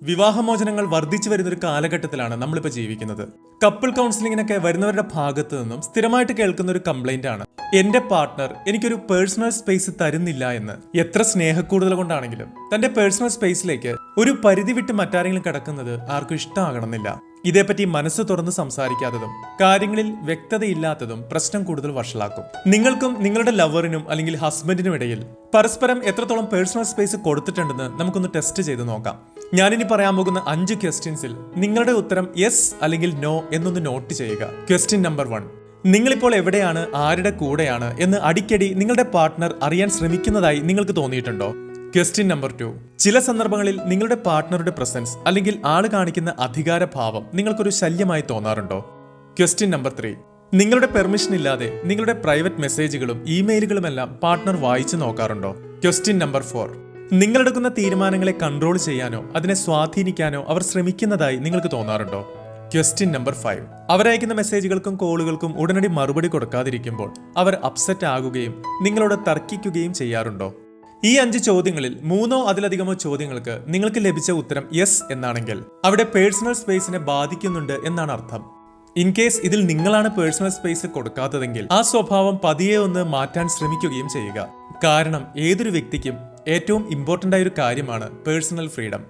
വിവാഹമോചനങ്ങൾ വർദ്ധിച്ചു വരുന്ന ഒരു കാലഘട്ടത്തിലാണ് നമ്മളിപ്പോൾ ജീവിക്കുന്നത്. കപ്പിൾ കൗൺസിലിങ്ങിനൊക്കെ വരുന്നവരുടെ ഭാഗത്തു നിന്നും സ്ഥിരമായിട്ട് കേൾക്കുന്ന ഒരു കംപ്ലൈന്റ് ആണ്, എന്റെ പാർട്ട്ണർ എനിക്കൊരു പേഴ്സണൽ സ്പേസ് തരുന്നില്ല എന്ന്. എത്ര സ്നേഹക്കൂടുതൽ കൊണ്ടാണെങ്കിലും തന്റെ പേഴ്സണൽ സ്പേസിലേക്ക് ഒരു പരിധി വിട്ട് മറ്റാരെങ്കിലും കിടക്കുന്നത് ആർക്കും ഇഷ്ടമാകണമെന്നില്ല. ഇതേപ്പറ്റി മനസ്സ് തുറന്ന് സംസാരിക്കാത്തതും കാര്യങ്ങളിൽ വ്യക്തതയില്ലാത്തതും പ്രശ്നം കൂടുതൽ വഷളാക്കും. നിങ്ങൾക്കും നിങ്ങളുടെ ലവറിനും അല്ലെങ്കിൽ ഹസ്ബൻഡിനും ഇടയിൽ പരസ്പരം എത്രത്തോളം പേഴ്സണൽ സ്പേസ് കൊടുത്തിട്ടുണ്ടെന്ന് നമുക്കൊന്ന് ടെസ്റ്റ് ചെയ്ത് നോക്കാം. ഞാനിനി പറയാൻ പോകുന്ന 5 ക്വസ്റ്റ്യൻസിൽ നിങ്ങളുടെ ഉത്തരം യെസ് അല്ലെങ്കിൽ നോ എന്നൊന്ന് നോട്ട് ചെയ്യുക. Question number 1. നിങ്ങളിപ്പോൾ എവിടെയാണ്, ആരുടെ കൂടെയാണ് എന്ന് അടിക്കടി നിങ്ങളുടെ പാർട്ട്ണർ അറിയാൻ ശ്രമിക്കുന്നതായി നിങ്ങൾക്ക് തോന്നിയിട്ടുണ്ടോ? Question number 2. ചില സന്ദർഭങ്ങളിൽ നിങ്ങളുടെ പാർട്ട്ണറുടെ പ്രസൻസ് അല്ലെങ്കിൽ ആള് കാണിക്കുന്ന അധികാരഭാവം നിങ്ങൾക്കൊരു ശല്യമായി തോന്നാറുണ്ടോ? Question number 3. നിങ്ങളുടെ പെർമിഷൻ ഇല്ലാതെ നിങ്ങളുടെ പ്രൈവറ്റ് മെസ്സേജുകളും ഇമെയിലുകളുമെല്ലാം പാർട്ട്ണർ വായിച്ചു നോക്കാറുണ്ടോ? Question number 4. നിങ്ങളെടുക്കുന്ന തീരുമാനങ്ങളെ കൺട്രോൾ ചെയ്യാനോ അതിനെ സ്വാധീനിക്കാനോ അവർ ശ്രമിക്കുന്നതായി നിങ്ങൾക്ക് തോന്നാറുണ്ടോ? Question number 5. അവരയക്കുന്ന മെസ്സേജുകൾക്കും കോളുകൾക്കും ഉടനടി മറുപടി കൊടുക്കാതിരിക്കുമ്പോൾ അവർ അപ്സെറ്റ് ആകുകയും നിങ്ങളോട് തർക്കിക്കുകയും ചെയ്യാറുണ്ടോ? ഈ 5 ചോദ്യങ്ങളിൽ 3ഓ അതിലധികമോ ചോദ്യങ്ങൾക്ക് നിങ്ങൾക്ക് ലഭിച്ച ഉത്തരം യെസ് എന്നാണെങ്കിൽ അവിടെ പേഴ്സണൽ സ്പേസിനെ ബാധിക്കുന്നുണ്ട് എന്നാണ് അർത്ഥം. ഇൻ കേസ് ഇതിൽ നിങ്ങളാണ് പേഴ്സണൽ സ്പേസ് കൊടുക്കാത്തതെങ്കിൽ ആ സ്വഭാവം പതിയെ ഒന്ന് മാറ്റാൻ ശ്രമിക്കുകയും ചെയ്യുക. കാരണം ഏതൊരു വ്യക്തിക്കും ഏറ്റവും ഇമ്പോർട്ടന്റ് ആയ ഒരു കാര്യമാണ് പേഴ്സണൽ ഫ്രീഡം.